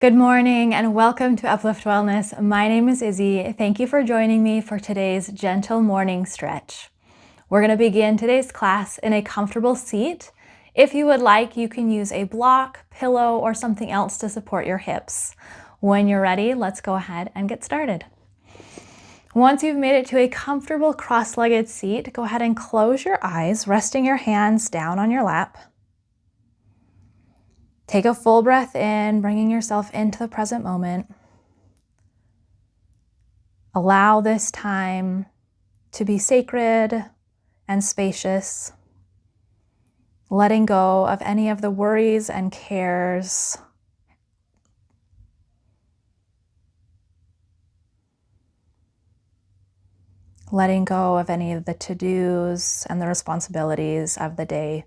Good morning and welcome to Uplift Wellness. My name is Izzy. Thank you for joining me for today's gentle morning stretch. We're going to begin today's class in a comfortable seat. If you would like, you can use a block, pillow, or something else to support your hips. When you're ready, let's go ahead and get started. Once you've made it to a comfortable cross-legged seat, go ahead and close your eyes, resting your hands down on your lap. Take a full breath in, bringing yourself into the present moment. Allow this time to be sacred and spacious, letting go of any of the worries and cares. Letting go of any of the to-dos and the responsibilities of the day.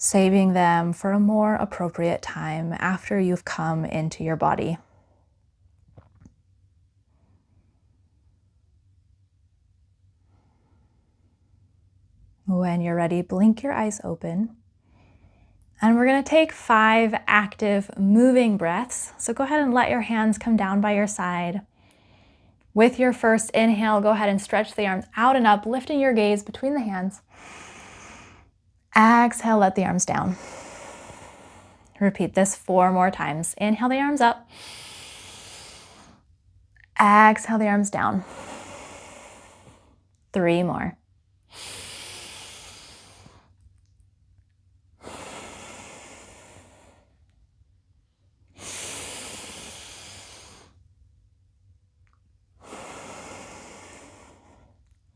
Saving them for a more appropriate time after you've come into your body. When you're ready, blink your eyes open. And we're going to take 5 active moving breaths. So go ahead and let your hands come down by your side. With your first inhale, go ahead and stretch the arms out and up, lifting your gaze between the hands. Exhale, let the arms down. Repeat this 4 more times. Inhale the arms up. Exhale the arms down. 3 more.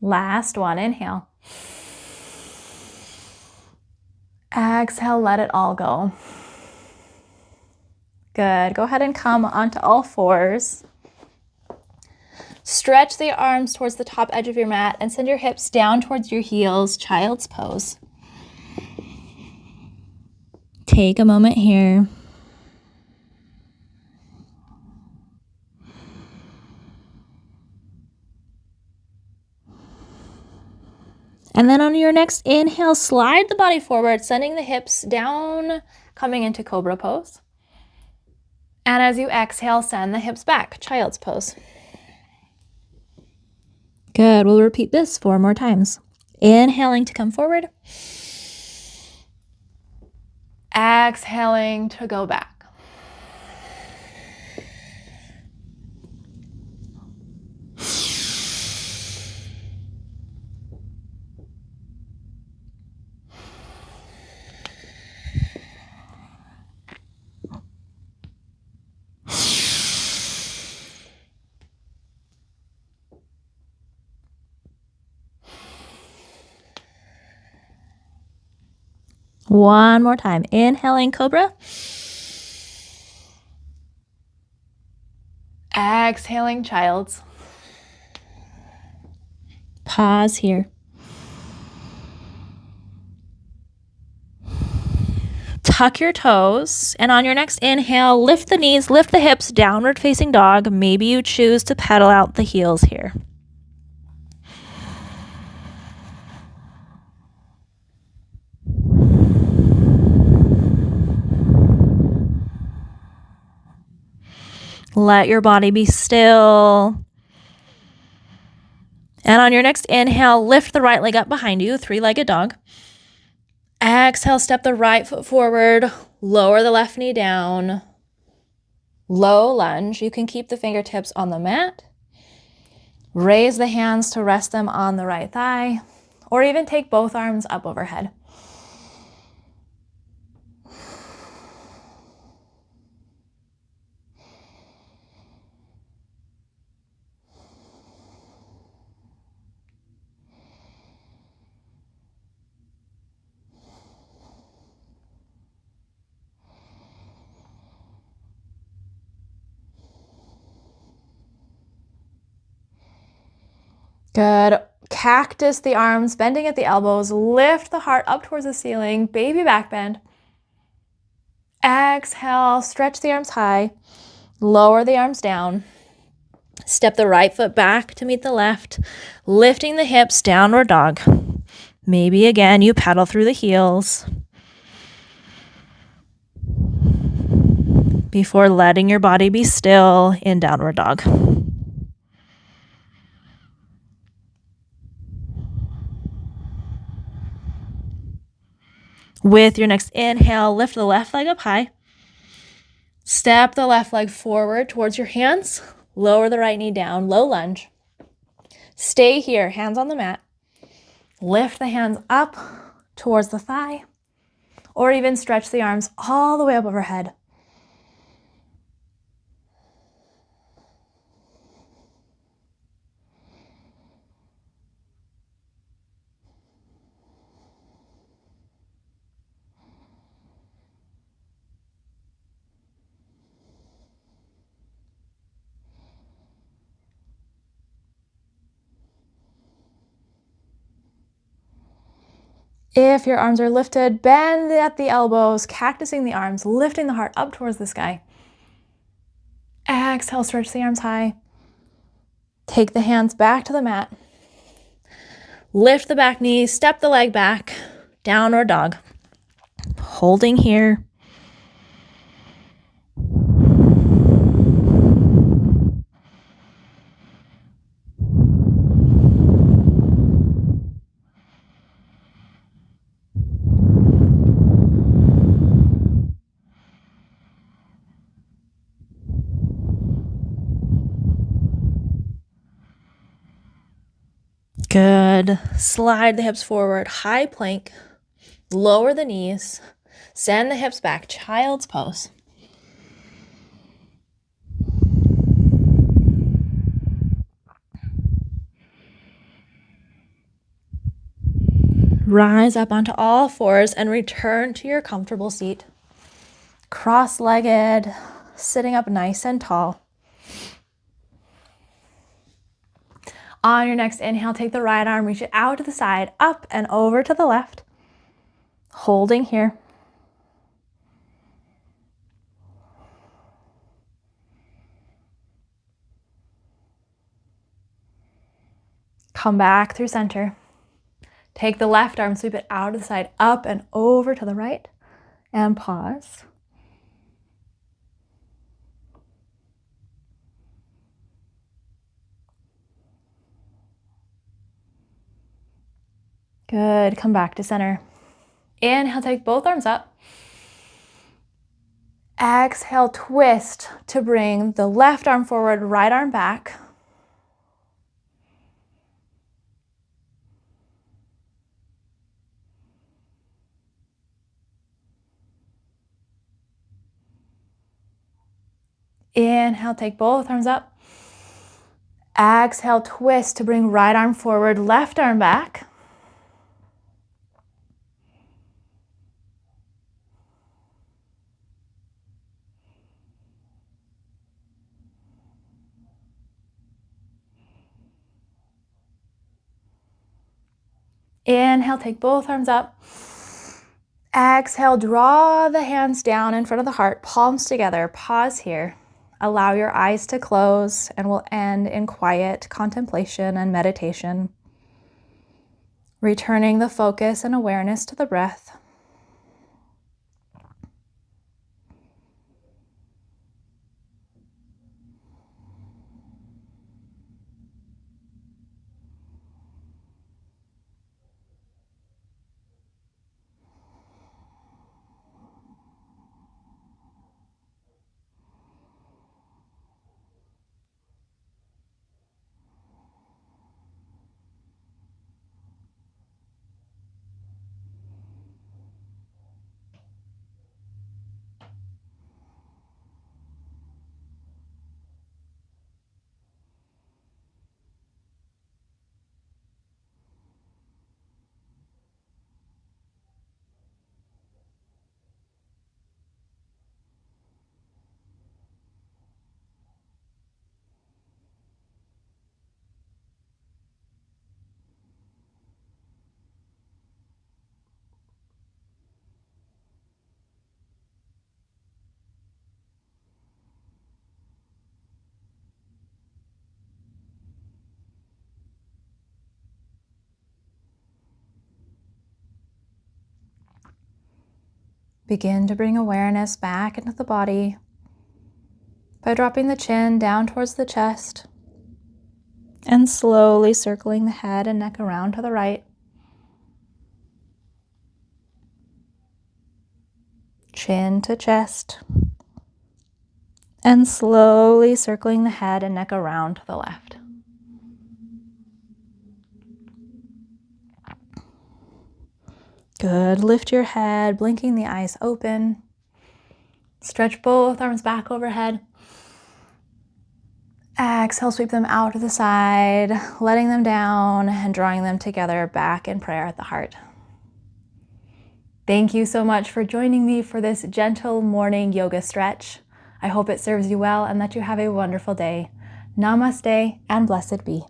Last one, inhale. Exhale, let it all go. Good. Go ahead and come onto all fours. Stretch the arms towards the top edge of your mat and send your hips down towards your heels, child's pose. Take a moment here. And then on your next inhale, slide the body forward, sending the hips down, coming into cobra pose. And as you exhale, send the hips back, child's pose. Good. We'll repeat this 4 more times. Inhaling to come forward. Exhaling to go back. One more time. Inhaling cobra. Exhaling child's. Pause here. Tuck your toes, and on your next inhale, lift the knees, lift the hips, downward facing dog. Maybe you choose to pedal out the heels here. Let your body be still. And on your next inhale, lift the right leg up behind you, 3-legged dog. Exhale, step the right foot forward, lower the left knee down. Low lunge. You can keep the fingertips on the mat. Raise the hands to rest them on the right thigh, or even take both arms up overhead. Good. Cactus the arms, bending at the elbows. Lift the heart up towards the ceiling. Baby back bend. Exhale, stretch the arms high. Lower the arms down. Step the right foot back to meet the left. Lifting the hips, downward dog. Maybe again, you pedal through the heels. before letting your body be still in downward dog. With your next inhale, lift the left leg up high. Step the left leg forward towards your hands. Lower the right knee down, low lunge. Stay here, hands on the mat. Lift the hands up towards the thigh, or even stretch the arms all the way up overhead. If your arms are lifted, bend at the elbows, cactusing the arms, lifting the heart up towards the sky. Exhale, stretch the arms high. Take the hands back to the mat. Lift the back knee, step the leg back, downward dog. Holding here. Good. Slide the hips forward, high plank. Lower the knees. Send the hips back, child's pose. Rise up onto all fours and return to your comfortable seat. Cross-legged, sitting up nice and tall. On your next inhale, take the right arm, reach it out to the side, up and over to the left. Holding here. Come back through center. Take the left arm, sweep it out to the side, up and over to the right, and pause. Good, come back to center. Inhale, take both arms up. Exhale, twist to bring the left arm forward, right arm back. Inhale, take both arms up. Exhale, twist to bring right arm forward, left arm back. Inhale, take both arms up. Exhale, draw the hands down in front of the heart, palms together. Pause here. Allow your eyes to close, and we'll end in quiet contemplation and meditation. Returning the focus and awareness to the breath. Begin to bring awareness back into the body. by dropping the chin down towards the chest and slowly circling the head and neck around to the right. Chin to chest and slowly circling the head and neck around to the left. Good. Lift your head, blinking the eyes open. Stretch both arms back overhead. Exhale, sweep them out to the side, letting them down and drawing them together back in prayer at the heart. Thank you so much for joining me for this gentle morning yoga stretch. I hope it serves you well and that you have a wonderful day. Namaste and blessed be.